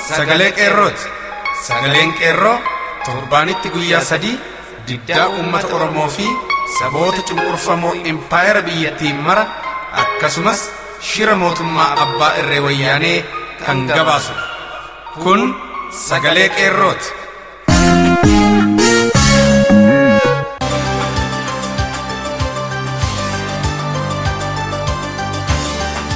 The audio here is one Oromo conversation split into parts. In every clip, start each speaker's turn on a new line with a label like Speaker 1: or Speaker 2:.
Speaker 1: Sagalee qeerrooti. Sagaleen qeerroo torbaanitti guyyaa 3 diddaa uummata Oromoo fi saboota cunqurfamoo empire biyyattiin mara akkasumas shira mootummaa abbaa irree wayyaanee kan gabaasu. Kun sagalee qeerrooti.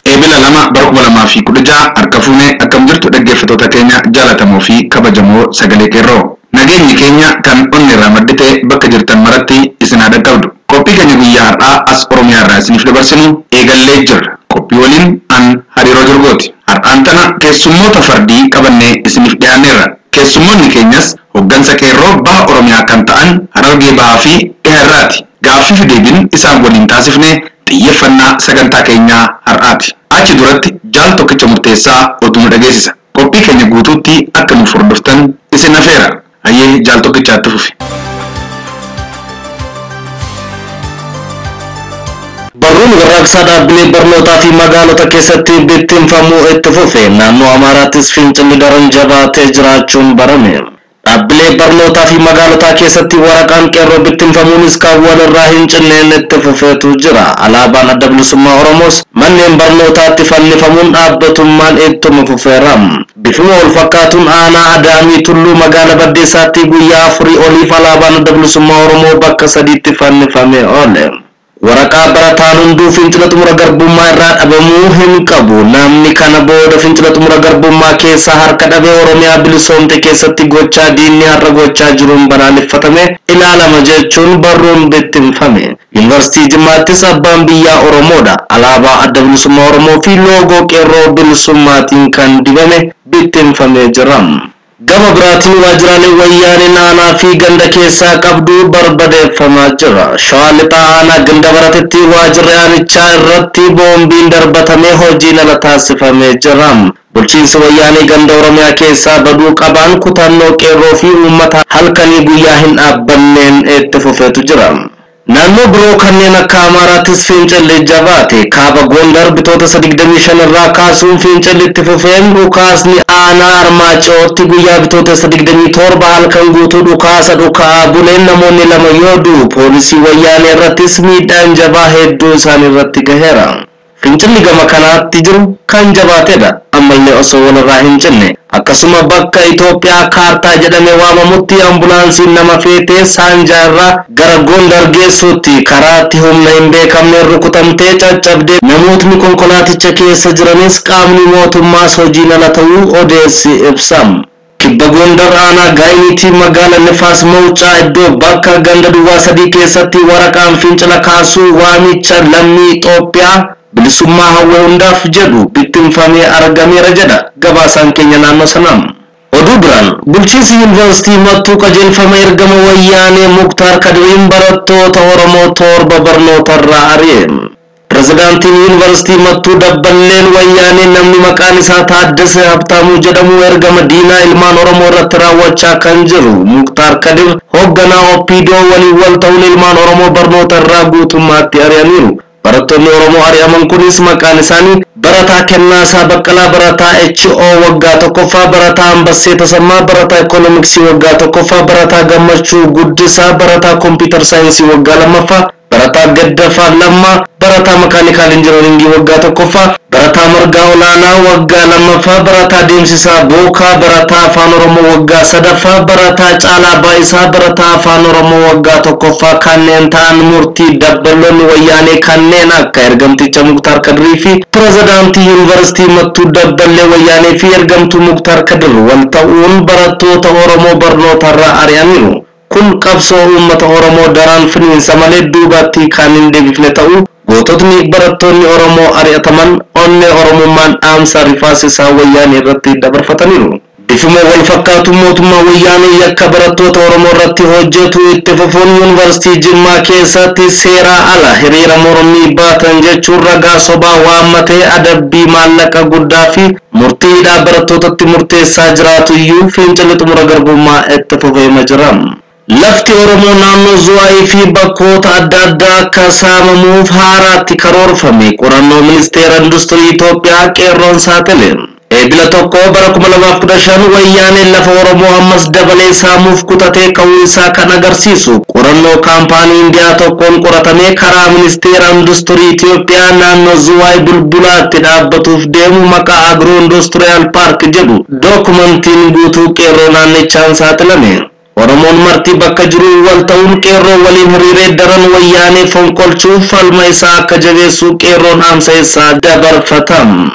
Speaker 2: Ebila lama barkuma lama fi kuduja arkafune akkam jirtu dhaggeeffattoota keenya jaalatamoo fi kabajamoo sagalee qeerroo. Nageenyi keenya kan onni irraa maddite bakka jirtan maratti isin haa dhaqqabdu. Qophii keenya guyyaa har'aa as Oromiyaa irraa isiniif dabarsinu eegallee jirra. Qophii waliin an Hariiroo Jirgooti. Har'aan tana keessummoota fardii qabannee isiniif dhiyaanneerra. Keessummoonni keenyas hoggansa qeerroo baha Oromiyaa kan ta'an Harargee bahaa fi Dhiyaarraati. Gaaffii fi deebiin isaan waliin taasifne xiyyeeffannaa sagantaa keenyaa har'aati. Achi duratti jaal tokkicha murteessaa oduu dhageessisa. Qophii keenya guutuutti akka nuuf hordoftan isin affeera. Ayyee jaal tokkichaatti fufi.
Speaker 3: Barruun warraaqsaa dhaabbilee barnootaa fi magaalota keessatti bittinfamuu itti fufe naannoo Amaaraattis fincilli daran jabaatee jiraachuun barame. Dhaabbilee barnootaa fi magaalota keessatti waraqaan qeerroo bittinfamuunis kan walirraa hin cinneen itti fufeetu jira. Alaabaan adda bilisummaa Oromoos manneen barnootaatti fannifamuun dhaabbatummaan ittuma fufeera. Bifuma wal fakkaatuun aanaa Adaamii Tulluu magaalaa Baddeessaatti guyyaa 4 oliif alaabaan adda bilisummaa Oromoo bakka 3tti fannifamee oole. Waraqaa barataan hunduu fincila xumura garbummaa irraa dhabamuu hin qabu. Namni kana booda fincila xumura garbummaa keessa harka dhabee Oromiyaa bilisoomte keessatti gochaa diinni har'a gochaa jiruun balaaleffatame ilaalama jechuun barruun bittinfame. Yuunivarsiitii Jimmaattis abbaan biyyaa Oromoodha. Alaabaa adda bilisummaa Oromoo fi loogoo qeerroo bilisummaatiin kan dibame bittinfamee jira. Gama biraatiin waajjiraalee wayyaanee naannoo fi ganda keessaa qabdu barbadeeffamaa jira. Shawaa lixaa aanaa ganda baratetti waajjirri aanichaa irratti boombiin darbatamee hojiin ala taasifamee jira. Bulchiinsi wayyaanee ganda Oromiyaa keessaa baduu qabaan kutannoo qeerroo fi uummata halkanii guyyaa hin dhaabbanneen itti fufeetu jira. Naannoo biroo kanneen akka Amaaraattis fincilli jabaate. Kaaba Gondar bitoota 25 irraa kaasuun fincilli itti fufeen dhukaasni aanaa Armaacootti guyyaa bitoota 27 halkan guutuu dhukaasa dhukaa buleen namoonni 2 yoo du'u poolisii wayyaanee irrattis miidhaan jabaa hedduu isaan irratti gaheera. Fincilli gama kanaatti jiru kan jabaatedha. Ammallee osoo walirraa hin cinne. Akkasuma bakka Itoophiyaa kaartaa jedhamee waamamutti ambulaansiin nama feetee Saanjaarraa gara Gondar geessuutti karaatti humna hin beekamneen rukutamtee caccabdee namootni konkolaaticha keessa jiranis qaamni mootummaas hojiin ala ta'uu odeessi ibsam. Kibba Gondar aanaa Gaayiniitii magaalaa Nifaas Mawucaa iddoo bakka ganda duwwaa 3 keessatti waraqaan fincila kaasuu waamicha lammii Itoophiyaa bilisummaa hawwee hundaaf jedhu bittinfamee argameera jedha gabaasaan keenya naannoo sanaa. Oduu biraan bulchiinsi yuunivarsiitii Mattuu qajeelfama ergama wayyaanee Muktaar Kadiriin barattoota Oromoo torba barnootarraa ari'e. Pirezidaantiin yuunivarsiitii Mattuu dabballeen wayyaanee namni maqaan isaa Taaddasee Habtaamuu jedhamu ergama diinaa ilmaan Oromoo irratti raawwachaa kan jiru. Muktaar Kadir hoogganaa OPDO waliin wal ta'uun ilmaan Oromoo barnootarraa guutummaatti ari'aniiru. Barattoonni Oromoo ari'aman kunis maqaan isaanii Barataa Kennaasaa Baqqalaa, Barataa HO waggaa 1ffaa, Barataa Ambassee Tasammaa, Barataa Ikoonomiksii waggaa 1ffaa, Barataa Gammachuu Guddisaa, Barataa Kompiitar Saayinsii waggaa 2ffaa, Barataa Gaddafaa Lammaa, Barataa Makaanikaal Injinaringii waggaa 1ffaa, Barataa Margaa Olaanaa waggaa 2ffaa, Barataa Deemsisaa Bookaa, Barataa Afaan Oromoo waggaa 3ffaa, Barataa Caalaa Baayisaa, Barataa Afaan Oromoo waggaa 1ffaa kanneen ta'an murtii dabballoonni wayyaanee kanneen akka ergamticha Muktaar Kadirii fi pirezidaantii yuunivarsiitii Mattuu dabballee wayyaanee fi ergamtuu Muktaar Kadir wal ta'uun barattoota Oromoo barnootarraa ari'aniiru. Kun qabsoo uummata Oromoo daraan finiinsa malee duubatti kan hin deebifne ta'uu goototni barattoonni Oromoo ari'ataman onnee Oromummaan dhaamsa rifaasisaa wayyaanee irratti dabarfataniiru. Bifuma wal fakkaatu mootummaa wayyaanee yakka barattoota Oromoo irratti hojjetu itti fufuun yuunivarsiitii Jimmaa keessatti seeraa ala hiriira mormii baatan jechuun ragaa sobaa waammatee adabbii maallaqa guddaa fi murtiidhaa barattootatti murteessaa jiraatu iyyuu fincilli xumura garbummaa itti fufeema jira. Lafti Oromoo naannoo Zuwaayii fi bakkoota adda addaa akka saamamuuf haaraatti karoorfame qorannoo ministeera industirii Itoophiyaa qeerroon saaxile. Eebila tokko bara 2015 wayyaaneen lafa Oromoo ammas dabalee saamuuf kutatee ka'uu isaa kan agarsiisu qorannoo kaampaanii Indiyaa tokkoon qoratamee karaa ministeera industirii Itoophiyaa naannoo Zuwaay Bulbulaatti dhaabbatuuf deemu maqaa Agro Industrial Park jedhu dookumentiin guutuu qeerroo naannichaan saaxilame. Oromoon marti bakka jiru wal ta'uun qeerroo waliin hiriiree daran wayyaanee fonqolchuuf falma isaa akka jabeessu qeerroon amsa isaa dabarfatam.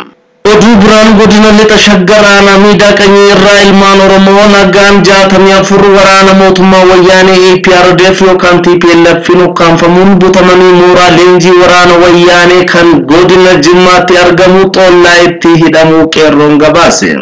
Speaker 3: Oduu biraan godina lixa shaggaraana miidhaqanii irraa ilmaan Oromoo nagaan 64 waraana mootummaa wayyaanee EPRDF yookaan TPLF ukkaanfamuun butamanii mooraa leenjii waraana wayyaanee kan godina Jimmaatti argamu Xollaa itti hidhamuu qeerroon gabaase.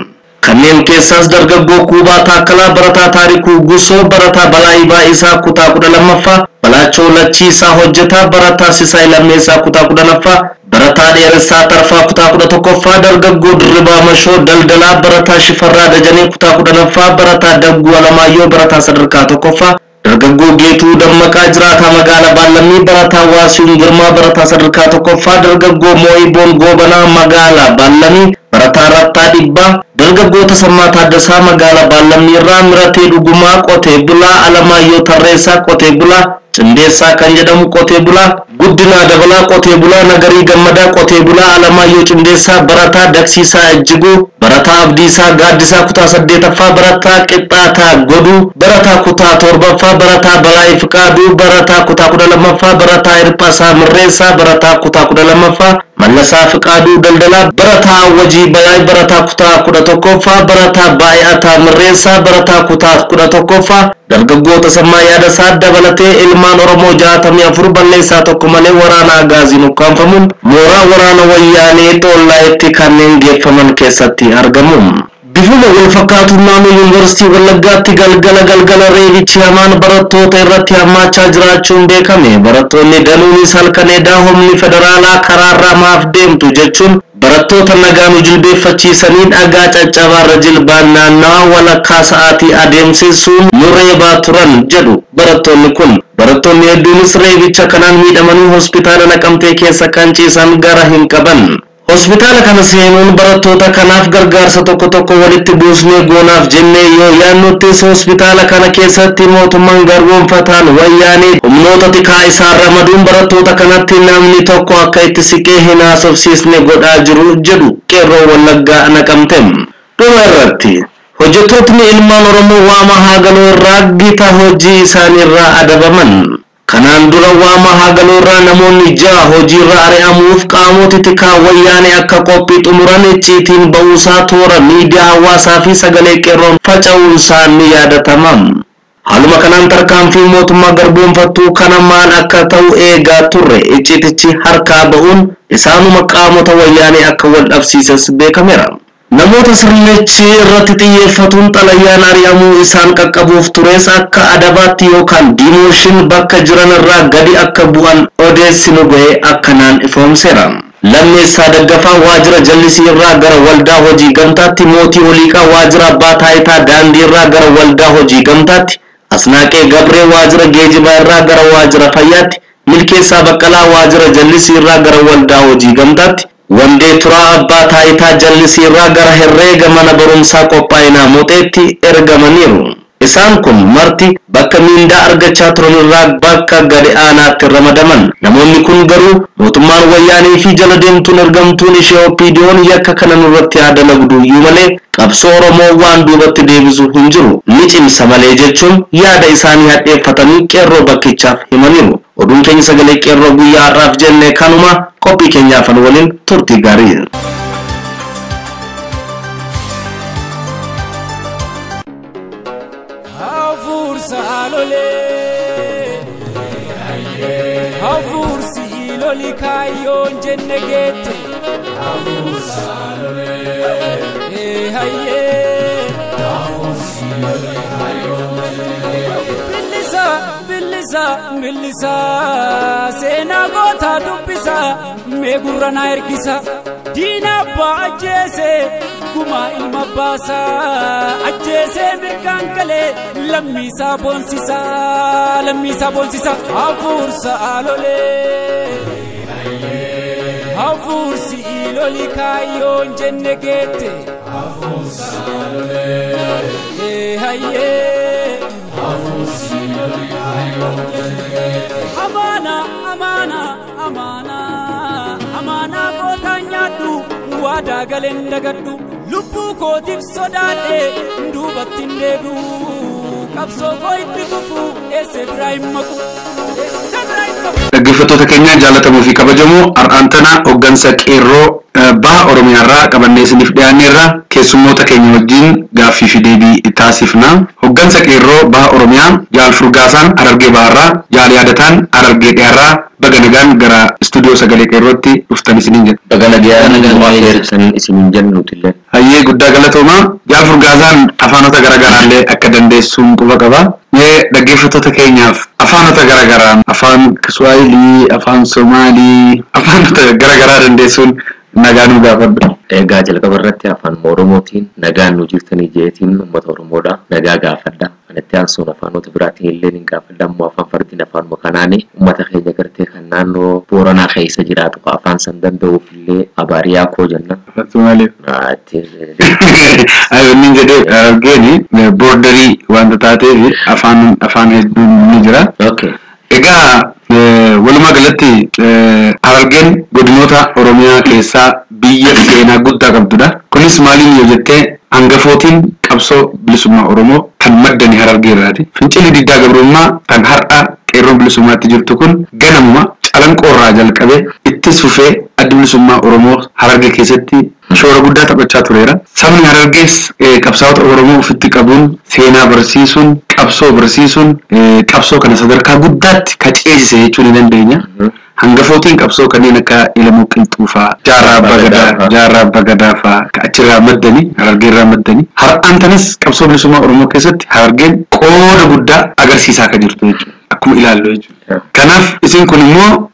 Speaker 3: Kanneen keessaas dargaggoo Kuubaa Taakkalaa Barataa Taarikuu Gusoo Barataa Balaayibaa isaa kutaa 12ffaa Balaachoo Lachiisaa Hojjetaa Barataa Sisaay Lammeessaa kutaa 10ffaa Barataa Dheeressaa Tarfaa kutaa 11ffaa dargaggoo Dirribaa Mashoo Daldalaa Barataa Shifarraa Dajanee kutaa 10ffaa Barataa Dagguu Alamaayyoo Barataa Sadarkaa 1ffaa dargaggoo Geetuu Dammaqaa Jiraataa Magaalaa Baallammii Barataa Waasiin Girmaa Barataa Sadarkaa 1ffaa dargaggoo Moo'iboon Goobanaa Magaalaa Baallammii Barataa Rattaa Dhibbaa dargaggoota Sammaa Taaddasaa Magaalaa Baallammii irraa Miratee Dhugumaa Qotee Bulaa Alamaayyoo Tarreessaa Qotee Bulaa Cindeessaa kan jedhamu Qotee Bulaa Guddinaa Dabalaa Qotee Bulaa Nagarii Gammadaa Qotee Bulaa Alamaayyoo Cindeessaa Barataa Daksiisaa Ejjiguu Barataa Abdiisaa Gaaddisaa kutaa 8ffaa Barataa Qixxaataa Goduu Barataa kutaa 7ffaa Barataa Balaayii Fiqaaduu Barataa kutaa 12ffaa Barataa Hirphasaa Mirreessaa Barataa kutaa 12ffaa Mallasaa Fiqaaduu Daldalaa Barataa Wajii Bayaay Barataa kutaa 11ffaa Barataa Baay'ataa Mirreessaa Barataa kutaa 11ffaa dargaggoota Sammaa Yaadasaa dabalatee ilmaan Oromoo 64 balleessaa tokko malee waraana Agaaziin ukkaanfamuun mooraa waraana wayyaanee Xollaa itti kanneen geeffaman keessatti argamu. Bifuma wal fakkaatu naannoo Yuunivarsiitii Wallaggaatti galgala reebichi hamaan barattoota irratti hammaachaa jiraachuun beekame. Barattoonni danuunis halkaneedaa humni federaalaa karaarraa maaf deemtu jechuun barattoota nagaan jilbeeffachiisanii dhagaa caccabaarra jilbaan naannawaa walakkaa sa'aatii adeemsisuun nureebaa turan jedhu barattoonni kun. Barattoonni hedduunis reebicha kanaan miidhamanii hospitaala Naqamtee keessa kan ciisan gara hin qaban. Hospitaala kana seenuun barattoota kanaaf gargaarsa tokko walitti buusnee goonaaf jennee yoo yaannuttis hospitaala kana keessatti mootummaan garboonfataan wayyaanee humnoota tikaa isaa ramaduun barattoota kanatti namni tokko akka itti siqee hin haasofsiisne godhaa jiru jedhu qeerroo Wallaggaa Naqamtee. Dhuma irratti hojjettootni ilmaan Oromoo waama haagaloo irraa gita hojii isaaniirraa adabaman. Kanaan dura waama haagaloo irraa namoonni 6 hojiirra ari'amuuf qaamota tikaa wayyaanee akka qophii xumuran icciitiin ba'uusaa toora miidiyaa hawaasaa fi sagalee qeerroon faca'uun isaanii yaadatama. Haaluma kanaan tarkaanfii mootummaa garboonfattuu kana maal akka ta'u eegaa turre icciitichi harkaa ba'uun isaanuma qaamota wayyaanee akka wal dhabsiises beekameera. Namoota sirnichi irratti xiyyeeffatuun xalayyaan ari'amuu isaan qaqqabuuf tures akka adabaatti yookaan diimooshin bakka jiran irraa gadi akka bu'an odeessinu ga'e akkanaan ifoomseera. Lammeessaa Daggafaa waajjira jallisii irraa gara waldaa hojii gamtaatti, Mootii Oliiqaa waajjira abbaa taayitaa daandii irraa gara waldaa hojii gamtaatti, Asnaaqee Gabree waajjira geejibaa irraa gara waajjira fayyaatti, Milkeessaa Baqqalaa waajjira jallisii irraa gara waldaa hojii gamtaatti, Wandee Turaa abbaa taayitaa jallisii irraa gara herreega mana barumsaa qophaa'inaa Mooxeetti ergamaniiru. Isaan kun marti bakka mindaa argachaa turan irraa bakka gadi aanaatti ramadaman. Namoonni kun garuu mootummaan wayyaanee fi jala deemtuun ergamtuun ishee OPDO'n yakka kana nurratti dalagdu iyyuu malee qabsoo Oromoo waan duubatti deebisu hin jiru. Ni cimsa malee jechuun yaada isaanii hadheeffatanii qeerroo bakkichaaf himaniiru. Oduun keenya sagalee qeerroo guyyaa har'aaf jenne kanuma. Qophii keenyaaf waliin turtii gaarii.
Speaker 4: Kayon jenne gete avusale haye avusale bilisa sena gota dubbisa me gurrana ergisa dina baajese kuma ilma basa ajese mirkankale lammisa bonsisa avursa alole Avursi iloli kayon jenne gete Wada galenda gaddu lubbu kotif sodade ndubatin debu kapso koitti fufu ese Ibrahim maku
Speaker 2: dhaggeeffattoota keenya jaallatamoo fi kabajamoo ar'aantana hoggansa qeerroo baha Oromiyaarraa qabannee isiniif dhiyaanneerra keessummoota keenya wajjin gaaffii fi deebii taasifna. Hoggansa qeerroo baha Oromiyaa Jaal Furgaasaan Harargee Bahaarraa Jaal Yaadataan Harargee Dhiyaarraa baga nagaan gara istuudiyoo sagalee qeerrootti dhuftan isiniin jedha.
Speaker 3: Baga nagaan isiniin jennuutillee.
Speaker 2: Hayyee guddaa galatoomaa. Jaal Furgaasaan afaanota garaagaraallee akka dandeessuun quba qaba. Mee dhaggeeffattoota keenyaaf afaanota garaagaraan afaan Kiswaahilii, afaan Somaalii, afaanota garagaraa dandeessuun nagaa nu gaafadhu.
Speaker 3: Egaa jalqaba irratti afaan Oromootiin nagaan nu jirtanii jeetiin uummata Oromoodha nagaa gaafadha. Anatti aansuun afaanota biraatiin illee ni gaafadha. Ammoo afaan Fardiin afaan Makanaani uummata keenya gartee kan naannoo Booranaa keessa jiraatu afaan san danda'uuf illee abaariyaa koo jenna.
Speaker 2: Somaalii. Ayoonni jedhee argeeni boordarii wanta taateef afaan hedduun ni jira.
Speaker 3: Okay.
Speaker 2: Egaa walumaa galatti Harargeen godinoota Oromiyaa keessaa biyya seenaa guddaa qabdudha. Kunis maaliin yoo jettee hangafootiin qabsoo bilisummaa Oromoo kan maddanii Harargeerraati. Fincilli diddaa gabrummaa kan har'a qeerroon bilisummaatti jirtu kun ganamuma calanqoorraa jalqabee ittis fufee adda bilisummaa Oromoo Harargee keessatti shoora guddaa taphachaa tureera. Sabni Harargees qabsaa'ota Oromoo ofitti qabuun seenaa barsiisuun qabsoo barsiisuun qabsoo kana sadarkaa guddaatti kaceessise jechuu ni dandeenya. Hangafootiin qabsoo kanneen akka Ilamuu Qilxuufaa, Jaarraa Abbaa Gadaafaa achirraa maddanii Harargeerraa maddanii har'aantanis qabsoo bilisummaa Oromoo keessatti Harargeen qooda guddaa agarsiisaa kan jirtu jechuudha. Akkuma ilaallu jechuudha. Kanaaf isin kun immoo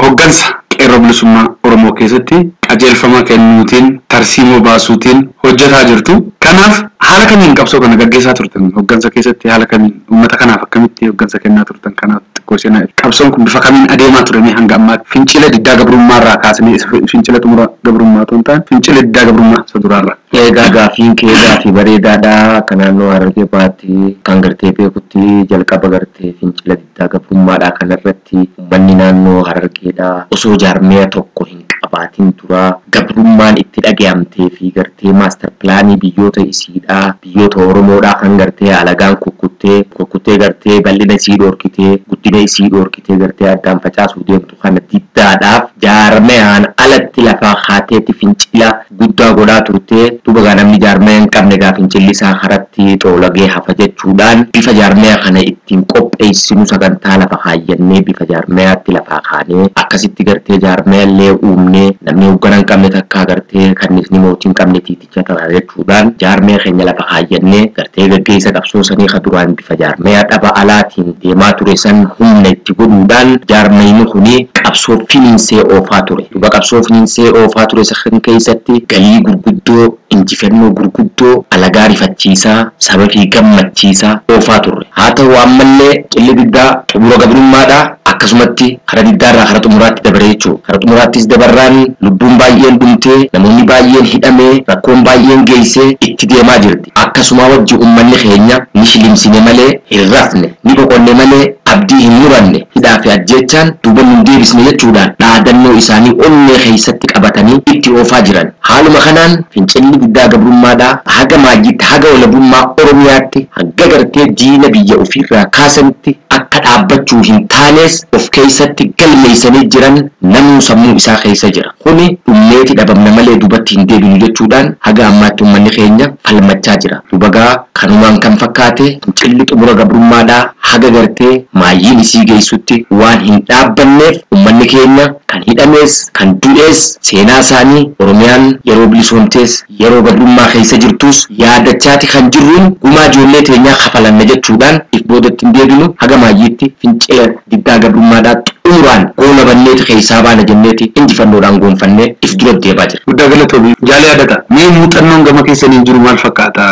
Speaker 2: hoggansa qeerroo bilisummaa Oromoo keessatti qajeelfama kennuutiin tarsiimoo baasuutiin hojjetaa jirtu. Kanaaf haala kamiin qabsoo kana gaggeessaa turtan hoggansa keessatti haala kamiin uummata kanaaf akkamitti hoggansa kennaa turtan kanaaf xiqqoo seenaa qabsoon kun bifa kamiin adeemaa ture hanga ammaatti fincila diddaa gabrummaarraa kaasanii fincila xumura gabrummaa ta'uun ta'an fincila diddaa gabrummaa isa duraarraa.
Speaker 3: Egaa gaaffiin kee gaaffii bareedaadha kan naannoo Harargee baatti kan gartee beekutti jalqaba gartee fincila diddaa gabrummaadhaa kanarratti uummanni naannoo Harargeedhaa osoo jaarmee tokko hin qabaatiin dura gabrummaan itti dhaga'amtee fi gartee maaster pilaanii biyyoota isiidhaa biyyoota Oromoodhaa kan gartee alagaan kukkuttee gartee bal'ina isii dhoorkitee guddina isii dhoorkitee gartee addaan facaasuu deemtu kana diddaadhaaf jaarmeeyaan alatti lafaa haateetti fincila guddaa godhaa turtee duuba namni jaarmee hin qabne gaa fincilli isaa haratti xoolagee hafa jechuudhaan bifa jaarmeeyaa kana ittiin qopheessinu sagantaa lafa kaayyannee bifa jaarmeeyaatti lafaa kaanee akkasitti gartee jaarmeeyallee uumnee namni hoggana hin qabne takkaa gartee kannisni mootii hin qabne tiiticha ta'a jechuudhaan jaarmee keenya lafa kaayyannee gartee gaggeessa qabsoo sanii ka duraan bifa jaarmeeyaa dhaba alaatiin deemaa ture san humna itti godhuudhaan jaarmeyni kuni qabsoo finiinsee oofaa ture. Duuba qabsoo finiinsee oofaa ture san keessatti galii gurguddoo injifannoo gurguddoo alagaa rifachiisaa saba fi gammachiisaa oofaa turre. Haa ta'u ammallee qilli diddaa xumura gabrummaadhaa akkasumatti hara diddaarraa hara xumuraatti dabaree jechuudha. Hara xumuraattis dabarraan lubbuun baay'een dhumtee namoonni baay'een hidhamee rakkoon baay'een geessee itti deemaa jirti. Akkasuma wajji uummanni keenya ni shilimsine malee hin rafne ni boqonne malee abdii hin muranne hidhaa fi ajjechaan duuba nun deebisne jechuudhaan dhaadannoo isaanii onnee keessatti qabatanii itti oofaa jiran. Haaluma kanaan fincilli diddaa gabrummaadhaa haga maayyitti haga walabummaa Oromiyaatti haga gartee diina biyya ofiirraa kaasanitti akka dhaabbachuu hin taanes of keessatti galmeessanii jiran namuu sammuu isaa keessa jira. Kuni dhummeeti dhabamna malee duubatti hin deebinu jechuudhaan haga ammaatti uummanni keenya falmachaa jira. Duubagaa kanumaan kan fakkaate fincilli xumura gabrummaadhaa haga gartee maayyiin isii geessutti waan hin dhaabbanneef uummanni keenya kan hidhamees kan du'ees seenaa isaanii Oromiyaan yeroo bilisoomtees yeroo gabrummaa keessa jirtus yaadachaati kan jirruun gumaa ijoollee teenyaa kafalanna jechuudhaan if boodatti hin deebinu haga maayyiitti fincila diddaa gabrummaadhaa Umuran goona banneeti keessaa baana jenneeti injifannoodhaan goonfannee if dura deebaa jira.
Speaker 2: Guddaa galatoomi jaalee adata. Mee muuxannoon gama keessaniin jiru maal fakkaata?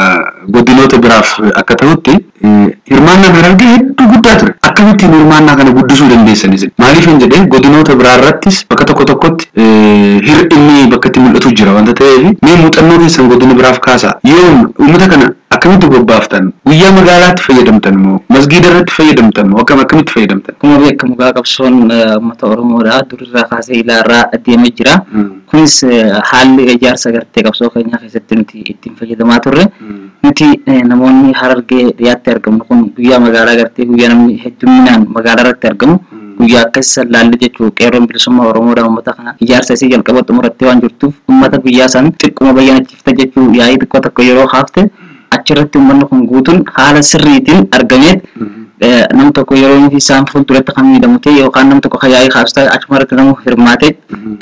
Speaker 2: Godinoota biraaf akka ta'utti hirmaannaan Harargee hedduu guddaa ture. Akkamittiin hirmaannaa kana guddisuu dandeessanis? Maaliif hin jedhee godinoota biraa irrattis bakka tokko tokkotti hir'inni bakka itti mul'atu jira wanta ta'eef mee muuxannoo keessan godina biraaf kaasaa. Yoo uummata kana akkamitti bobbaaftan? Guyyaa magaalaatti fayyadamtan moo masgiida irratti fayyadamtan moo akkamitti fayyadamtan?
Speaker 5: Akkuma beekamu qabsoon uummata Oromoodhaa durirraa kaasee ilaarraa adeemee jira. Kunis haalli ijaarsa gartee qabsoo keenyaa keessatti nuti ittiin fayyadamaa turre. Nuti namoonni Harargee dhiyaatti argamu kun guyyaa magaalaa gartee guyyaa namni hedduminaan magaalaa irratti argamu guyyaa akkasii laalli jechuu qeerroon bilisummaa Oromoodhaa uummata kana ijaarsa isii jalqaba xumurattee waan jirtuuf uummata guyyaa san xiqquma bayyanachiifte jechuu yaa'ii xiqqoo tokko yeroo haafte achirratti uummanni kun guutuun haala sirriitiin argameet nam tokko yeroo inni isaan fuulduratti kan miidhamu ta'e yookaan nam tokko yaa'ii haastaa achumarratti namu hirmaate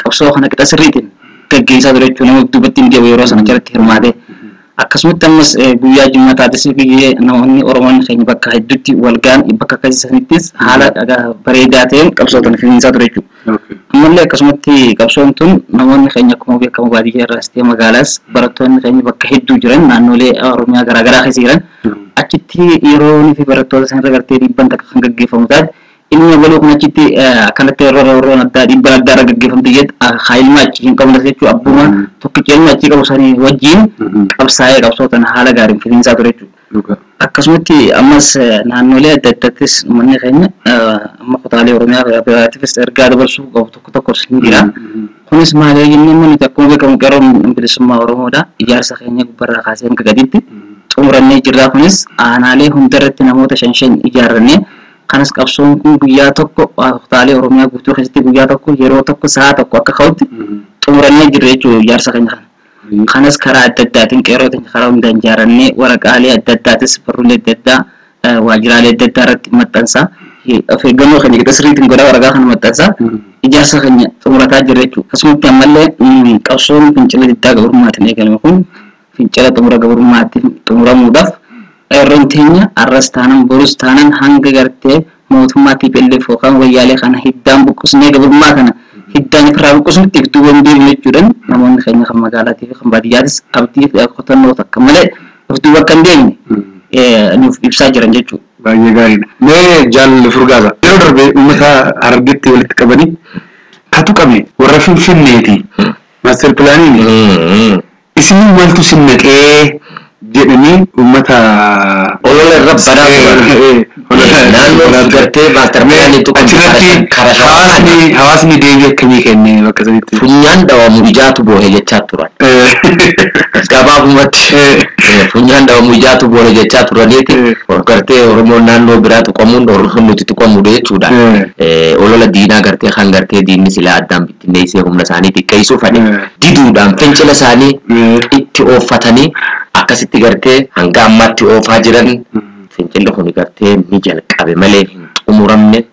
Speaker 5: qabsoo kana qixa sirriitiin gaggeessaa ture jechuun nama duubatti hin deebi'u yeroo sana achirratti hirmaate. Akkasumatti ammas guyyaa Jimmaataatis guyyee namoonni Oromoonni keenya bakka hedduutti walgaan bakka akkasiisanittis haala bareedaa ta'een qabsootan finiinsaa ture jechuudha. Ammallee akkasumatti qabsoon tun namoonni keenya akkuma beekamu baadiyyaa irraas ta'e magaalaas barattoonni keenya bakka hedduu jiran naannolee Oromiyaa garaagaraa keessa jiran achitti yeroo fi barattoota sanarra gartee dhiibban takka kan gaggeeffamu taate inni baluu kun achitti akkanatti yeroo addaa dhiibban addaa irra gaggeeffamte jedhu haayilmaa achi hin qabne jechuudha. Abbuma tokkicha inni achi qabu sanii wajjin qabsaa'ee qabsootan haala gaariin finiinsaa ture jechuudha. Akkasumatti ammas naannolee adda addaattis uummanni keenya amma kutaalee Oromiyaa biraatiifis ergaa dabarsuu qabu tokko tokkos ni jira. Kunis maali jennee nuti akkuma beekamu qeerroon bilisummaa Oromoodhaa ijaarsa keenya gubbarraa kaasee hanga gadiitti xumurannee jirra. Kunis aanaalee hundarratti namoota 5 ijaarrannee kanas qabsoon kun guyyaa tokko kutaalee Oromiyaa guutuu keessatti guyyaa tokko yeroo tokko sa'a tokko akka ka'utti xumurannee jirra jechuudha ijaarsa keenya kana. Kanas karaa adda addaatiin qeerroo keenya karaa hundaan ijaarannee waraqaalee adda addaatis barruulee adda addaa waajjiraalee adda addaa irratti maxxansaa of eeggannoo keenya qixa sirriitiin godhaa waraqaa kana maxxansaa ijaarsa keenya xumurataa jirra jechuudha. Akkasumatti ammallee qabsoon fincila diddaa gabrummaatti eegalame kun fincila xumura gabrummaatti xumuramuudhaaf qeerroon keenya arras taanan borus taanan hanga gartee mootummaa TPLF yookaan wayyaalee kana hiddaan buqqisnee gabrummaa kana hiddaan ifirraa buqqisuutti iftuuwwan deemne jechuudhaan namoonni keenya kan magaalaatii fi kan baadiyyaattis abdii qotannoo takka malee iftuu bakka hin deemne nuuf ibsaa jiran jechuudha.
Speaker 2: Baay'ee gaariidha. Mee jaalala furgaasa yeroo darbe uummata Harargeetti walitti qabanii katu qabe warra Finfinneeti maaster pilaaniin isin maaltu sin naqee jedhanii uummata
Speaker 3: olola irra badaa naannoo gartee maaster pilaaniitu
Speaker 2: achirratti hawaasni deebii akkamii kenne bakka sanitti
Speaker 3: funyaan dhawamu ijaatu boohe jechaa turan. Gabaabumatti funyaan dhawamu ijaatu boohe jechaa turaniiti gartee Oromoon naannoo biraa tuqamuun Oromoon nuti tuqamu jechuudha. Olola diinaa gartee kan gartee diinni silaa addaan bittinneessee humna isaanii xiqqeessuu fedhe diduudhaan fincila isaanii itti ooffatanii akkasitti gartee hanga ammaatti oofaa jiran fincila kun gartee ni jalqabe malee hin xumuramne.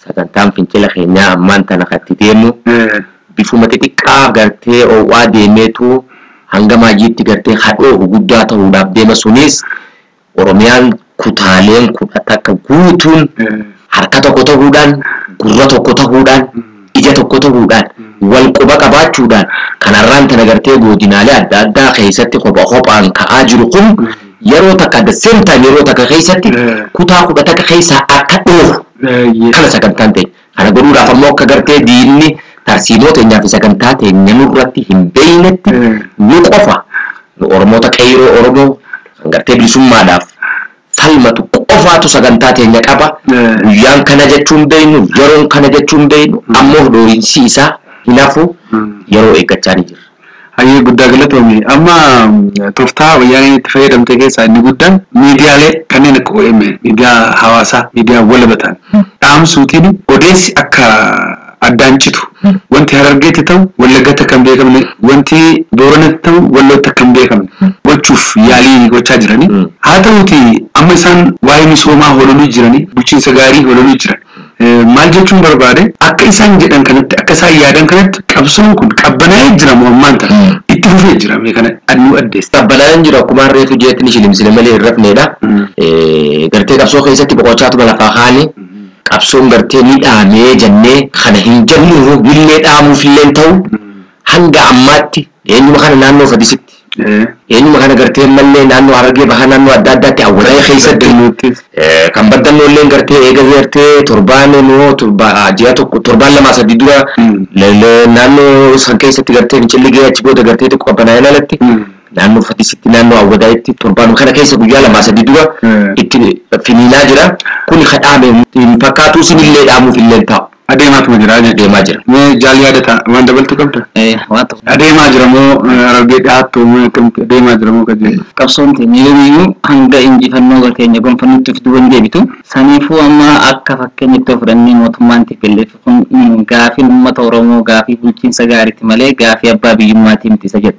Speaker 3: Sagantaan fincila keenyaa ammaan tana katti deemu bifuma xixiqqaa gartee oowwaa deemeetu hanga maajiitti gartee hadhoo guddaa ta'uudhaaf deema. Sunis Oromiyaan kutaaleen 10 guutuun harka tokko ta'uudhaan gurra tokko ta'uudhaan ija tokko ta'uudhaan wal quba qabaachuudhaan kanarraan tana gartee godinaalee adda addaa keessatti kophaan ka'aa jiru kun yeroo takka the same time yeroo takka keessatti kutaa 10 keessaa akka dhoofu kana sagantaan ta'e. Kana godhuudhaaf ammoo akka gartee diinni tarsiimoo teenyaa fi sagantaa teenya nurratti hin beeynetti nu qofa nu Oromoota qeerroo Oromoo kan gartee bilisummaadhaaf falmatu qofaatu sagantaa teenya qaba. Guyyaan kana jechuun beeynu yeroon kana jechuun beeynu ammoo doorinsi isaa hinafu yeroo eeggachaa ni jira.
Speaker 2: Hayyee guddaa galatoomi. Amma tooftaa wayyaaneen itti fayyadamte keessaa inni guddaan miidiyaalee kanneen akka OMN miidiyaa hawaasaa miidiyaa walabatan dhaamsuutiin odeessi akka addaan citu wanti Harargeetti ta'u Wallaggaatti kan beekamne wanti Booranatti ta'u Wallootti kan beekamne gochuuf yaalii gochaa jiranii. Haa ta'uuti amma isaan waa'ee misoomaa hololuu jiranii bulchiinsa gaarii hololuu jiran. Maal jechuun barbaade akka isaan jedhan kanatti akka isaan yaadan kanatti qabsoon kun qabbanaa'ee jira moo ammaan tana itti fufee jira mee kana adnu addeessa.
Speaker 3: Qabbanaa'ee jira akkuma reefu jeetiin shilimsine malee hin rafneedha. Gartee qabsoo keessatti boqochaatu balafaa kaanii qabsoon gartee ni dhaamee jennee kana hin jennu billee dhaamuuf illee ta'u hanga ammaatti eenyuma kana naannoo fadisitti eenyuma kana gartee mallee naannoo Harargee baha naannoo adda addaatti awwaalaa keessatti kan baddannoo illee gartee eega gartee torbaan ji'a tokko torbaan lama sadii dura naannoo san keessatti gartee Fincilligee achi booda gartee tokko qabanaa'een alatti naannoo fadisitti naannoo awwaalaa'itti torbaan kana keessa guyyaa lama sadii dura itti finiinaa jira kun kadhaame hin fakkaatu sinillee dhaamuuf illee ta'u. Adeemaatuma jira adeemaa jira. Mee jaalli yaadata waan dabaltu qabda?
Speaker 5: Waan tokko.
Speaker 3: Adeemaa jira moo Harargee dhiyaattu moo adeemaa jira moo qajeelaa?
Speaker 5: Qabsoon teenya yoomiyyuu hanga injifannoo garteenya gonfannutti of duuban deebitu. Saniifuu amma akka fakkeenyatti of fudhannee mootummaan TPLF kun gaafii uummata Oromoo gaafii bulchiinsa gaariitti malee gaafii abbaa biyyummaatii miti isa jedhu.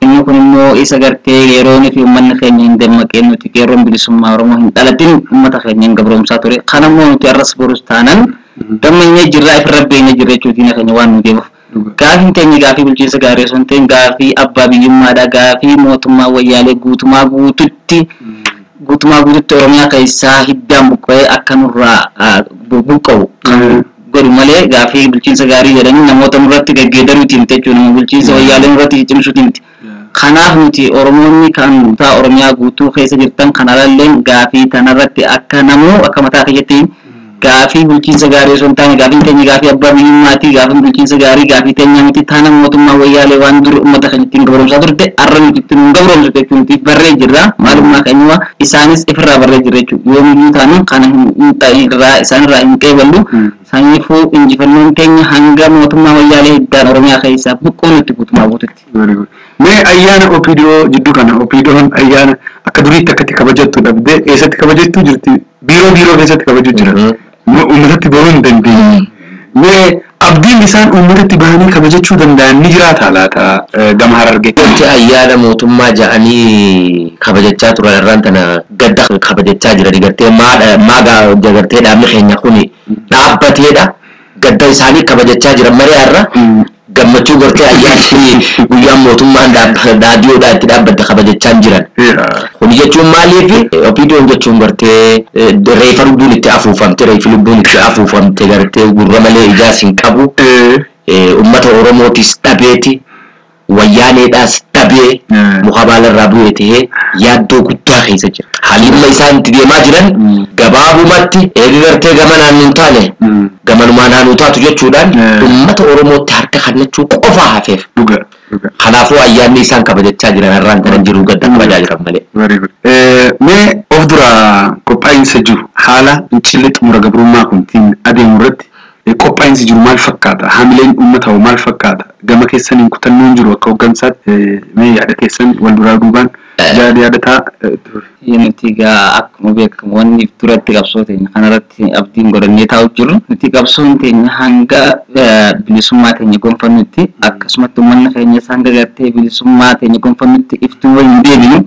Speaker 5: Inni kun immoo isa gartee yeroon fi uummanni keenya hin dammaqee nuti qeerroon bilisummaa Oromoo hin dhalatin uummata keenya hin gabroomsaa ture. Kana immoo nuti arras borus taanan dammaqnee jirraa ifirra beeknee jirra jechuutiin keenya waan nu deemuuf. Gaafiin keenya gaafii bulchiinsa gaarii osoo hin ta'in gaafii abbaa biyyummaadha gaafii mootummaa wayyaalee guutumaa guututti Oromiyaa keessaa hiddaan buqqa'ee akka nurraa buqqa'u godhu malee gaafii bulchiinsa gaarii jedhanii namoota nurratti gaggeeddaruutiin jechuudha nama bulchiinsa wayyaalee nurratti cimsuutiin. Kanaaf nuti Oromoonni kan kutaa Oromiyaa guutuu keessa jirtan kanarrallee gaafii tanarratti akka namuu akka mataa keenyatti gaafii bulchiinsa gaarii osoo hin taane gaafiin keenya gaafii abbaa biyyummaatii gaafiin bulchiinsa gaarii gaafii teenya miti taana mootummaa wayyaalee waan dur uummata keenya ittiin gabroomsaa turte har'a nuti ittiin nu gabroomsu jechuun nuti barree jirra maalummaa keenya isaanis ifirraa barree jirra jechuudha yoomiyyuu taanu kana hin ta'irraa isaanirraa hin qeeballu saniifuu injifannoon keenya hanga mootummaa wayyaalee hiddaan Oromiyaa keessaa buqqoo nutti guutumaa guututti.
Speaker 3: Mee ayyaana Opidoo jidduu kana Opidoon ayyaana akka duriitti akkatti kabajattu dhabdee eessatti kabajattu jirti biiroo keessatti kabajatu jira. Uummatatti bahuu hin dandeenye. Mee abdiin isaan uummatatti bahanii kabajachuu danda'an ni jiraata laata gama Harargee. Ayyaana mootummaa ja'anii kabajachaa turan irraan tana gadda kabajachaa jira digartee maagaa jagartee dhaabni keenya kuni dhaabbateedha. Gadda isaanii kabajachaa jiran malee har'a gammachuu gartee ayyaanni guyyaan mootummaan raadiyoodhaan itti dhaabbata kabajachaa jiran. Kun jechuun maaliif Opidoon jechuun gartee reefa lubbuun itti afuufamte reefi lubbuun itti afuufamte gartee gurra malee ijaas hin qabu. Uummata Oromootis dhabeeti wayyaaneedhaas dhabee muka baalarraa bu'ee ta'ee yaaddoo guddaa keessa jira. Haalli isaan itti deemaa jiran gabaabumatti eegi gartee gama naannoo taane gamanumaa naannoo taatu jechuudhaan uummata Oromootti harka kennachuu qofa hafeef. Kanaafuu ayyaanni isaan kabajachaa jiran irraan tanan jiru gadda kabajaa jiran malee. Mee of dura qophaa'insa jiru haala Fincilli xumura gabrummaa kun adeemu irratti qophaa'insi jiru maal fakkaata? Haamileen uummata hoo maal fakkaata? Gama keessaniin kutannoon jiru akka hooggansaatti mee yaada keessan wal duraa duubaan yaadataa.
Speaker 5: Nuti egaa akkuma beekamu wanni duratti qabsoo teenya kanarratti abdiin godhannee taa'u jirru nuti qabsoon teenya hanga bilisummaa teenya gonfannutti akkasumatti uummanni keenya hanga gartee bilisummaa teenya gonfannutti iftuu waliin deebinu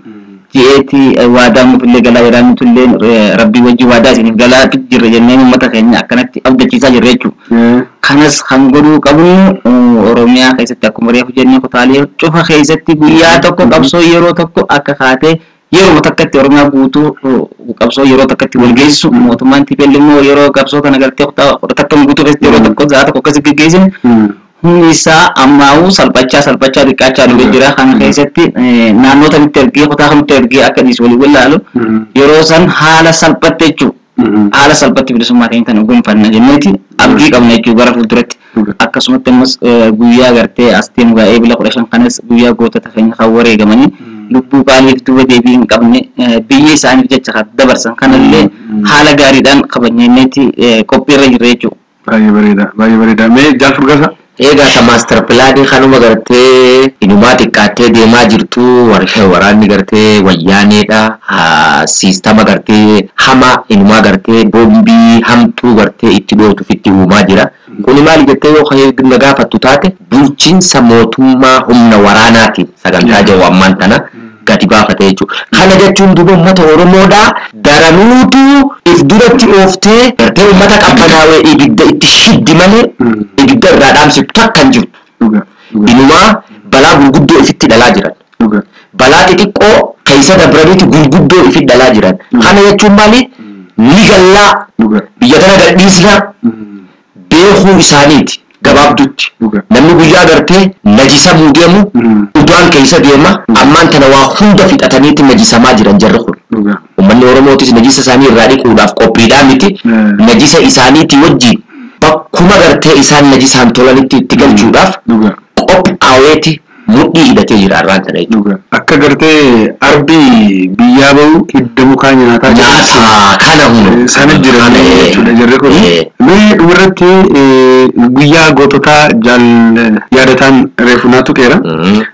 Speaker 5: jeeti waadaa mufillee galaa jedhaan tullee rabbii wajji waadaa isiniif galaa jirra jennee uummata keenya akkanatti abdachiisaa jirra jechuudha. Kanas kan godhuu qabnu Oromiyaa keessatti akkuma reefu jennee kutaalee cufa keessatti guyyaa tokko qabsoo yeroo tokko akka kaatee yeroo takkatti Oromiyaa guutuu qabsoo yeroo takkatti wal geessisu mootummaan TPLF immoo yeroo qabsoo kana gartee takka guutuu keessatti yeroo tokko zaata tokko akkasii geggeessine isaa ammaa'uu salphachaa dhiqqaachaa dhufe jira kan keessatti naannoota nutti ergee kutaa kan nutti ergee akka dhiis walii wallaalu yeroo san haala salphatte jechuudha. Haala salphatti bilisummaa keenya tan gonfanna jenneeti abdii qabna jechuudha gara fuulduratti. Akkasumatti ammas guyyaa gartee as deemu gaa'ee bila 15 kanas guyyaa gootota keenya kan wareegamanii lubbuu qaaliif duuba deebii hin qabne biyya isaaniif jecha kan dabarsan kanallee haala gaariidhaan kabajneeti qophiirra jirra jechuudha.
Speaker 3: Baay'ee bareeda. Mee Jaalfurgasa? Egaa ta master plan kanuma gartee inumaa xiqqaattee deemaa jirtu waraanni gartee wayyaaneedha. Siistama gartee hama inumaa gartee boombii hamtuu gartee itti dhootuuf itti uumaa jira. Kuni maali jettee yoo gaafattu taate bulchiinsa mootummaa humna waraanaatiin sagantaa jiru ammaan tana gadi baafate jechuudha. Kana jechuun duuba uummata Oromoodhaa daranuutu if duratti ooftee gartee uummata qabbanaawee ibidda itti shiddi malee ibidda irraa dhaamsitu takka hin jirtu. Inumaa balaa gurguddoo ifitti dhalaa jiran. Balaa xixiqqoo keessa dabraniiti gurguddoo ifitti dhalaa jiran. Kana jechuun maali? ni gallaa biyya tana gadhiisna beekuu isaaniiti gabaabdutti namni guyyaa gartee najisa muudeemu udaan keessa deema ammaan tana waa hunda fixataniitti najisamaa jiran jarri kun ummanni oromootis najisa isaanii irraa dhiquudhaaf qophiidhaa miti najisa isaaniitti wajjin bakkuma gartee isaan najisaan tolanitti itti galchuudhaaf qophaa'eeti mudhii hidhatee jira arraan tana jechuudha.
Speaker 2: Akka gartee arbii biyyaa bahu hidda mukaa nyaataa
Speaker 3: kana hunu
Speaker 2: sana jira jechuudha jarri kun. Mee dhumarratti guyyaa goototaa yaadataan reefunaatu qeera.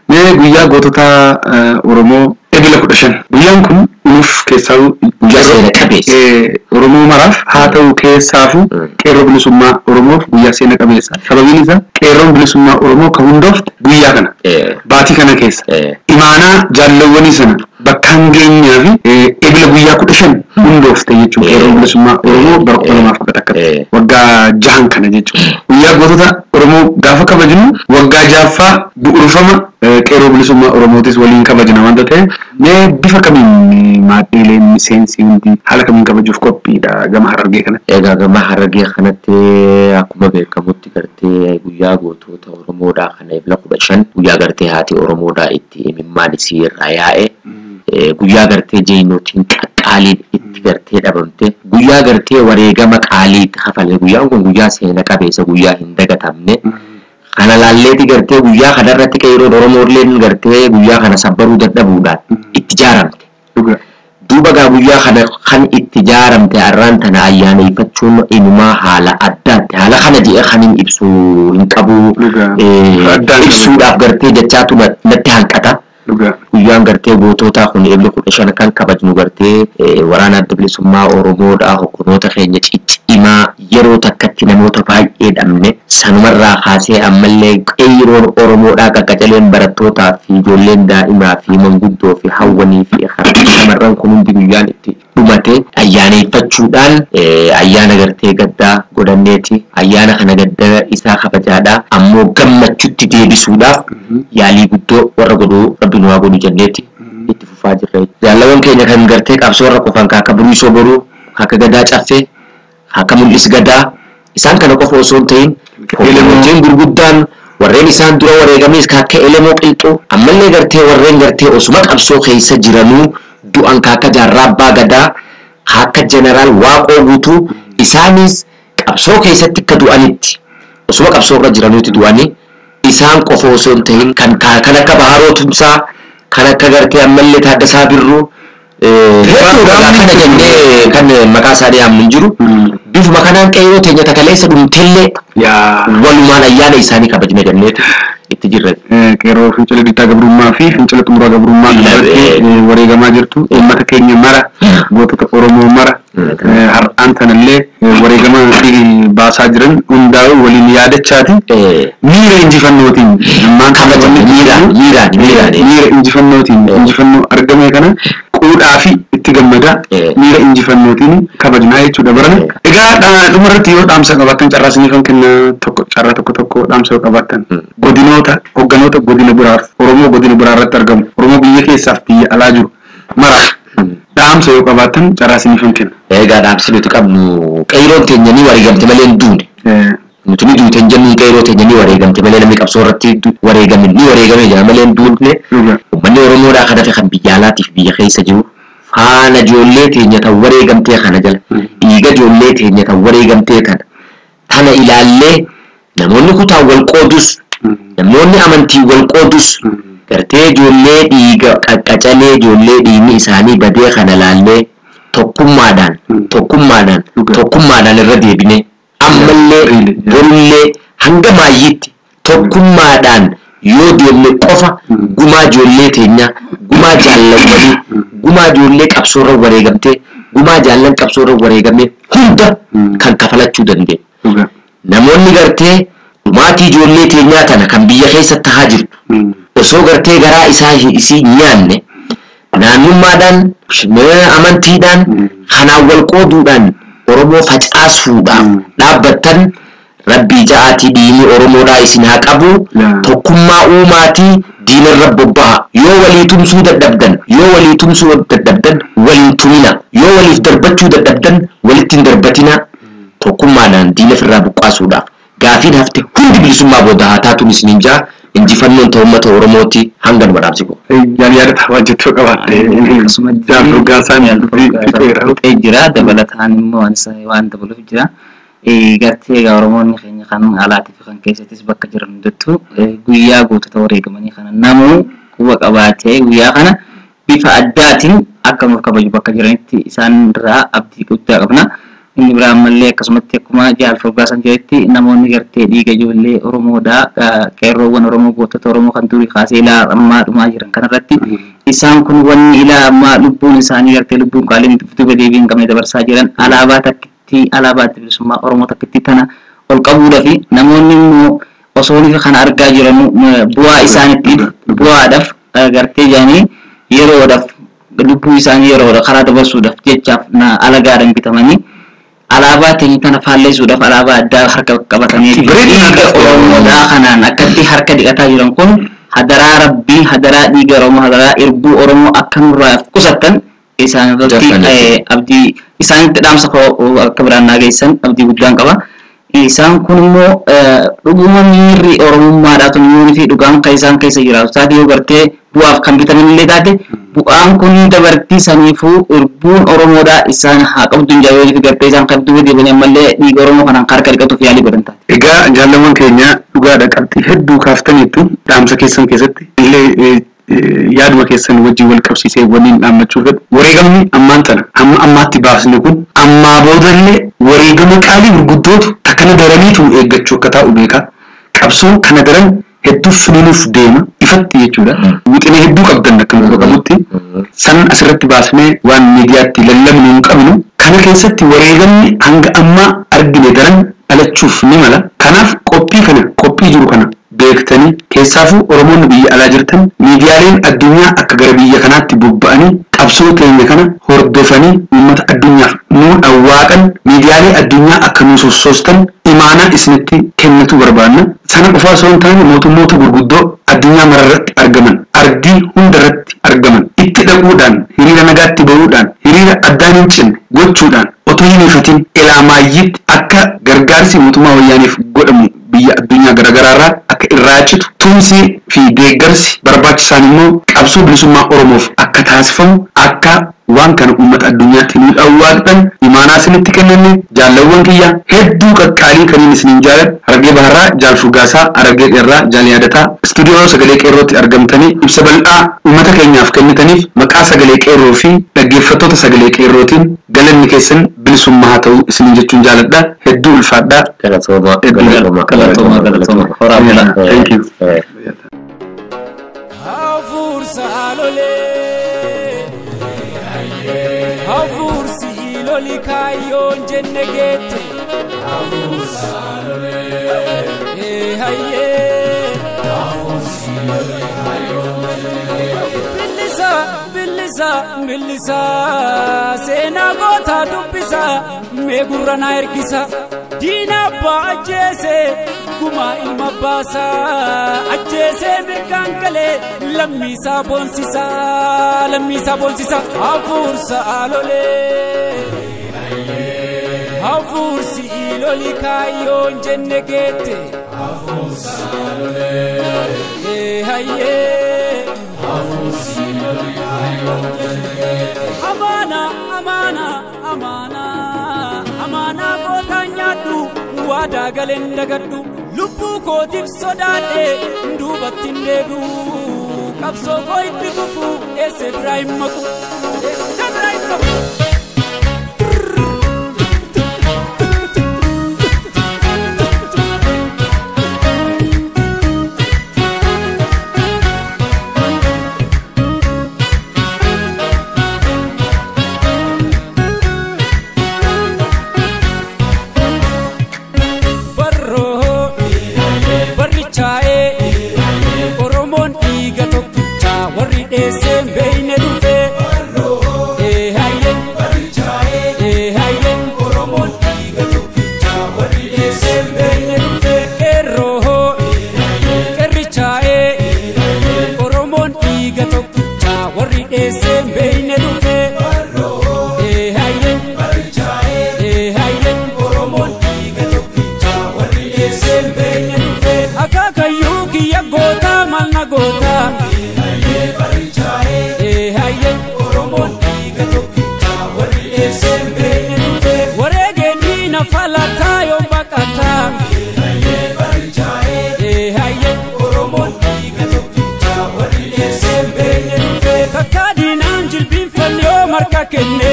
Speaker 2: Mee guyyaa goototaa Oromoo ebila 15 guyyaan kun nuuf keessaa
Speaker 3: guyyaa seena qabeessa.
Speaker 2: Oromoo maraaf haa ta'u keessaafu qeerroo bilisummaa Oromoof guyyaa seena qabeessa. Sababiin isaa qeerroon bilisummaa Oromoo kan hundoofte guyyaa kana baatii kana keessa imaanaa jaallawwanii sana bakka hangeenyaa fi ebila guyyaa 15 hundoofte jechuudha. Qeerroon bilisummaa Oromoo bara 2011 waggaa 6 kana jechuudha. Guyyaa gootota Oromoo gaafa kabajnu waggaa 6ffaa bu'uurfama qeerroo bilisummaa Oromootis waliin kabajna wanta ta'e mee bifa kamiin maadhiileen miseensi hundi haala kamiin kabajuuf qophiidha gama Harargee kanatti.
Speaker 3: Egaa gama Harargee kanatti akkuma beekamutti gartee guyyaa gootota Oromoodhaa kana ebila 15 guyyaa gartee haati Oromoodhaa itti imimmaan isii irraa yaa'e guyyaa gartee jeenootiin qaqqaaliin itti gartee dhabamte guyyaa gartee wareegama qaalii itti hafalee guyyaan kun guyyaa seena qabeessa guyyaa hin dagatamne kana laalleeti gartee guyyaa kanarratti qeerroon Oromooleen gartee guyyaa kana sabbaruu dadhabuudhaan itti jaaramte. Duuba gaa guyyaa kana kan itti jaaramte arraan tana ayyaaneffachuun inumaa haala addaatti haala kana jedhee kan hin ibsuu hin qabu ibsuudhaaf gartee jechaatu natti hanqata. Guyyaan gartee goototaa kun ebila 15 kan kabajnu gartee waraana adda bilisummaa Oromoodhaa hoggantoota keenya ciccimaa yeroo takkatti namoota baay'ee dhabne sanumarraa kaasee ammallee qeerroon Oromoodhaa qaqqacaleen barattootaa fi ijoolleen daa'imaa fi manguddoo fi hawwanii fi shamarran kun hundi guyyaan itti dhumate ayyaaneffachuudhaan ayyaana gartee gaddaa godhanneeti ayyaana kana gaddaa isaa kabajaadhaa ammoo gammachuutti deebisuudhaaf yaalii guddoo warra godhuu rabbi nu haa godhu jenneeti itti fufaa jirra. Jaalawwan keenya kan gartee qabsoorra qofan akka Buriisoo Boruu akka Gadaa Caffee akka Mul'is Gadaa isaan kana qofa osoo hin ta'in hoggantoonni gurguddaan warreen isaan dura wareegames akka Elemoo Qilxuu ammallee gartee warreen gartee osuma qabsoo keessa jiranuu du'an akka Jaarraa Abbaa Gadaa akka Jeneraal Waaqoo Guutuu isaanis qabsoo keessatti akka du'anitti osuma qabsoorra jiranuutti du'anii isaan qofa osoo hin ta'in kan akka Baharoo Tumsaa kan akka gartee ammallee Taaddasaa Birruu kana jennee kan maqaa isaanii amnu jiru bifuma kanaan qeerroo teenya takaleessa dhumtellee walumaan ayyaana isaanii kabajna jenneeti itti jirra.
Speaker 2: Qeerroo fincila bittaa gabrummaa fi fincila xumuraa gabrummaa irratti wareegamaa jirtu uummata keenya mara gootota Oromoo mara har'aan tanallee wareegama baasaa jiran hundaa'u waliin yaadachaati miira injifannootiin ammaan kabajamne miira injifannootiin injifannoo argame kana quudhaa fi itti gammada miira injifannootiin kabajnaa jechuudha barana. Egaa dhumarratti yoo dhaamsa qabaattan carraasanii kan kenna carraa tokko dhaamsa yoo qabaattan hogganoota godina biraaf Oromoo godina biraa irratti argamu Oromoo biyya keessaaf biyya alaa jiru maraaf dhaamsa yoo qabaattan carraasanii kan kenna.
Speaker 3: Egaa dhaamsi nuti qabnu qeerroon teenya ni wareegamte malee hin duune. Nuti ni duute hin jennu qeerroo teenya ni wareegamte malee namni qabsoo irratti wareegame ni wareegame jira malee hin duune. Uummanni Oromoodhaa kana fi kan biyya alaatiif biyya keessa jiru faana ijoollee teenya kan wareegamtee kana jala dhiiga ijoollee teenya kan wareegamtee kana ilaallee namoonni kutaa wal qoodus namoonni amantii wal qoodus gartee ijoollee dhiiga qaqqacalee ijoollee dhiigni isaanii badee kana ilaallee tokkummaadhaan irra deebine ammallee borullee hanga maayyiitti tokkummaadhaan yoo deemne qofa gumaa ijoollee teenya gumaa jaallawwanii gumaa ijoollee qabsoorra wareegamtee gumaa jaallan qabsoorra wareegamee hunda kan kafalachuu dandeenya. Namoonni gartee dhumaatii ijoollee teenyaa tana kan biyya keessa tahaa jirtu osoo gartee garaa isaa isii nyaanne naannummaadhaan amantiidhaan kanaan wal qooduudhaan Oromoo facaasuudhaaf dhaabbattan rabbii ja'aati diini oromoodhaa isin haa qabu tokkummaa uumaati diina rabbobbaha yoo walii tumsuu dadhabdan waliin tumina yoo waliif darbachuu dadhabdan walittiin darbatina tokkummaadhaan diina firraa buqqaasuudhaaf gaafiin hafte hundi bilisummaa booda haa taatuun isiniin jaa injifannoon ta'u uummata oromooti hangan badhaabsiku
Speaker 2: yaadata wajjitoo qabatte jaarru gaasaan
Speaker 5: jira dabalataan immoo waan dabaluuf jira gartee oromoonni keenya kan alaatiif kan keessattis bakka jiran hundattuu guyyaa gootota wareegamanii kana namuu quba qabaatee guyyaa kana bifa addaatiin akka nuuf kabaju bakka jiranitti isaan irraa abdii guddaa qabna. Inni biraan mallee akkasumatti akkuma jaalfoo gaasan jedhetti namoonni gartee dhiiga ijoollee Oromoodhaa qeerroowwan Oromoo gootota Oromoo kan durii kaasee ilaa ammaa dhumaa jiran kanarratti isaan kun wanni ilaa ammaa lubbuun isaanii gartee lubbuun qaaliin duuba deebii hin qabne dabarsaa jiran alaabaa takkitti alaabaa bilisummaa Oromoo takkitti tana ol qabuudha fi namoonni immoo osoo kana argaa jiran bu'aa isaanitti bu'aadhaaf gartee jaanii yeroodhaaf lubbuu isaanii yeroodha karaa dabarsuudhaaf jechaaf alagaadhaan bitamanii alaabaa ta'ii kana faalleessuudhaaf alaabaa addaa harka qabatanii dhiiga Oromoodhaa kanaan akkatti harka dhiqataa jiran kun hadaraa rabbii hadaraa dhiiga Oromoo hadaraa irbuu Oromoo akka nurraa qusattan isaan irratti abdii isaanitti dhaamsa akka biraan naageessan abdii guddaan qaba. Isaan kun immoo dhuguma miirri Oromummaadhaa tun fi dhugaan kan isaan keessa jiraatu taatee yoo gartee bu'aaf kan bitaman illee taate bu'aan kun dabartii saniifuu irbuun Oromoodhaa isaan haa qabdu hin jaallatu fi gartee isaan qabdu deebanii ammallee dhiiga Oromoo kanaan harka dhiqatuuf yaalii godhan taate.
Speaker 2: Egaa jaallaman keenya dhugaadha qabxii hedduu kaaftaniitu dhaamsa keessan keessatti illee yaaduma keessan wajjin wal qabsiisee waliin dhaammachuu fedhu wareegamni ammaan tana amma ammaatti baasne kun ammaa boodallee wareegama qaalii gurguddootu akkana daraniitu eeggachuu akka taa'u beeka qabsoon kana daran hedduu finiinuuf deema ifatti jechuudha wixinee hedduu qabdan akka nuti qabutti san asirratti baasnee waan miidiyaatti lallabnu hin qabnu kana keessatti wareegamni hanga ammaa argine daran alachuuf ni mala kanaaf qophii jiru kana beektanii keessaafuu Oromoonni biyya alaa jirtan miidiyaaleen addunyaa akka gara biyya kanaatti bobba'anii qabsoo keenya kana hordofanii uummata addunyaaf nuu dhawwaaqan miidiyaalee addunyaa akka nuu sossoostan imaanaa isinitti kennatu barbaanna sana qofaa osoo hin taane mootummoota gurguddoo addunyaa mararratti argaman ardii hundarratti argaman itti dhaquudhaan hiriira nagaatti bahuudhaan hiriira addaan hin cinne gochuudhaan otoo hin ifatin ilaamaayyitti akka gargaarsi mootummaa wayyaaniif godhamu biyya addunyaa garaagaraarraa akka irraa citu tumsii fi deeggarsi barbaachisaan immoo qabsoo bilisummaa Oromoof akka taasifamu akka waan kana uummata addunyaatti nuu dhawwaaqxan imaanaa isinitti kennanne jaallawwan kiyya hedduu qaqqaalii kaniin isiniin jaaladha Harargee Baharraa Jaalfuu Gaasaa Harargee Dheerraa Jaal Yaadataa istuudiyoo Sagalee Qeerrootti argamtanii ibsa bal'aa uummata keenyaaf kennitaniif maqaa Sagalee Qeerroo fi dhaggeeffattoota Sagalee Qeerrootiin galanni keessan bilisummaa haa ta'u isiniin jechuun jaaladha hedduu ulfaadhaa
Speaker 5: galatooma horaa bulaa
Speaker 2: thank you
Speaker 4: Hafuursi iloli kaayyoon jenne geette hafuursa lolee hayyee hafuursi iloli kaayyoon jenne geette bilisa seenaa gootaa dubbisa mee gurra na ergisa diina abbaa ajjeese gumaa ilma baasa ajjeese mirgaan galee lammiisaa boonsisa hafuursa lolee hafuursi iloli kaayyoon jenne geette hafuursa lolee hayyee hafuursi iloli kaayyoon jenne geette amaana gootaan nyaadhu waadaa galeen dagadhu lubbuu kootiif sodaadhe duubatti hin deebi'u qabsoo koo itti fufu eessa biraa hin maqu. Oromoon dhiiga tokkicha warri dheesseen beeyne dhufe marka kenne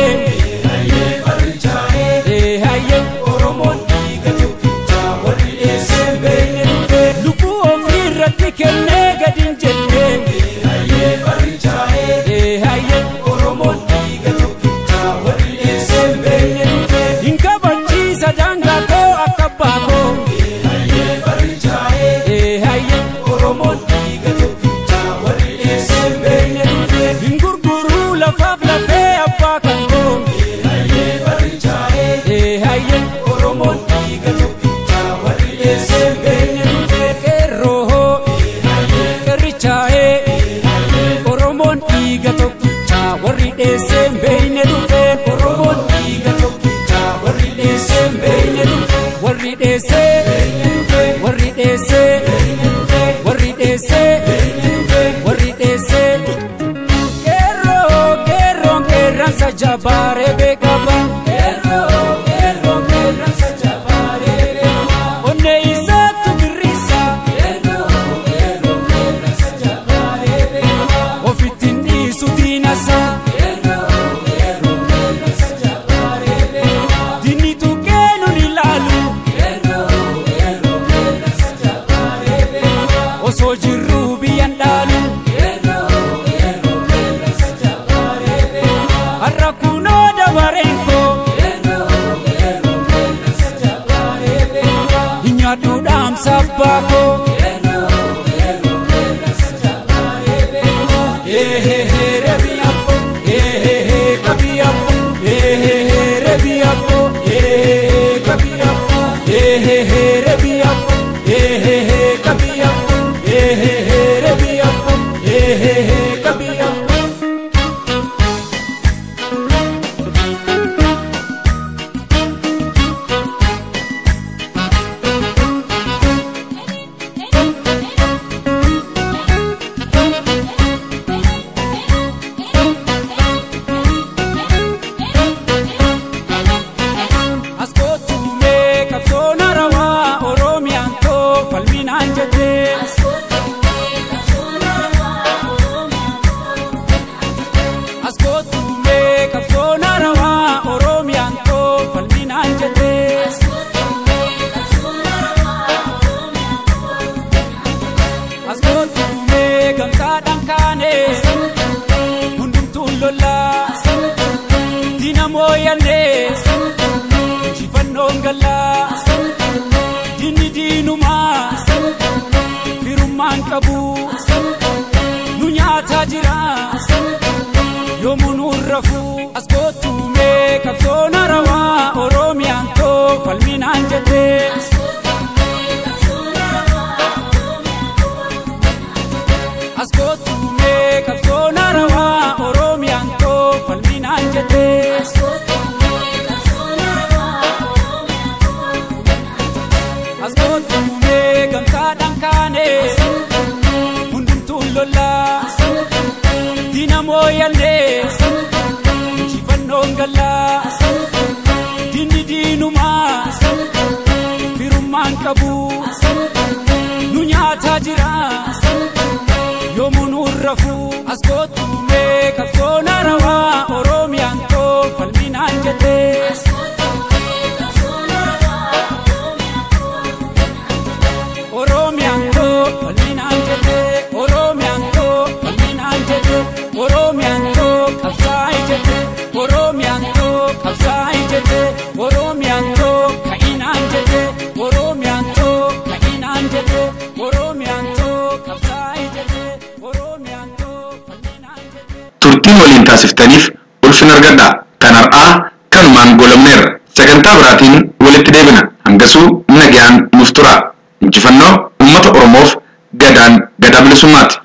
Speaker 4: haye Oromoon dhiiga tokkicha warri dheesse beeyne dhufe lubbuu ofii irratti kenne gadin jenne haye Oromoon dhiiga tokkicha warri dheesse beeyne dhufe hin kabachiisa daangaa koo akka abbaa koo haye Oromoon dhiiga tokkicha warri dheesse beeyne dhufe hin gurguruu lafaaf lafee abbaa kan koo haye Oromoon dhiiga tokkicha warri dheesse beeyne dhufe qeerroo qeerrichaa'ee Oromoon dhiiga tokkicha warri dheesse beeyne dhufe Oromoon dhiiga tokkicha warri dheesse beeyne dhufe warri dheesse warri dheesse warri dheesse warri dheesse qeerroo qeerransa jabaare beekaba qeerroo qeerransa jabaare beekaba onne isaatu birrisa qeerroo qeerransa jabaare beekaba ofittiin dhiisu diinasa qeerroo qeerransa jabaare beekaba dinni tuqee nun ilaalu qeerroo qeerransa jabaare beekaba osoo jirruu biyyan dhaalu qeerroo qeerransa jabaare beekaba har'a kunoo dabareen koo qeerroo qeerransa jabaare beekaba hin nyaadhu dhaamsa abbaa koo qeerroo qeerransa jabaare beekaba rebi abbo kabi abbo rebi abbo kabi abbo rebi abbo kabi abbo rebi abbo kabi abbo askootume qabsoona rawaa Oromiyaan too falminaan jette askootume qabsoona rawaa Oromiyaan too falminaan jette askootume gamtaadhaan kaane hundumtuun lollaa diina mooyannee injifannoon gallaa dinni diinumaa firummaan qabu nu nyaataa jira yoomuu nuun rafuu askootume qabsoona rawaa Oromiyaan too falminaan jette askootume qabsoona rawaa Oromiyaan too falminaan jette askootume gamtaadhaan kaane hundumtuun lollaa diina mooyannee injifannoon gallaa dinni diinumaa firummaan qabu nu nyaataa jira yoomuu nuun rafuu askootume qabsoona rawaa Oromiyaan too falminaan jette Oromiyaan too falminaan jette Oromiyaan too falminaan jette Oromiyaan too qabsaa'e jette Oromiyaan too qabsaa'e jette Oromiyaan too ka'inaan jette Oromiyaan too ka'inaan jette Oromiyaan too qabsaa'e jette Oromiyaan too falminaan jette.
Speaker 2: turtiin waliin taasiftaniif ulfina argadhaa kan har'aa kanumaan goolabneerra sagantaa biraatiin walitti deebina hangasuu nagaan nuuf turaa injifannoo uummata Oromoof gadaan gadaa bilisummaati.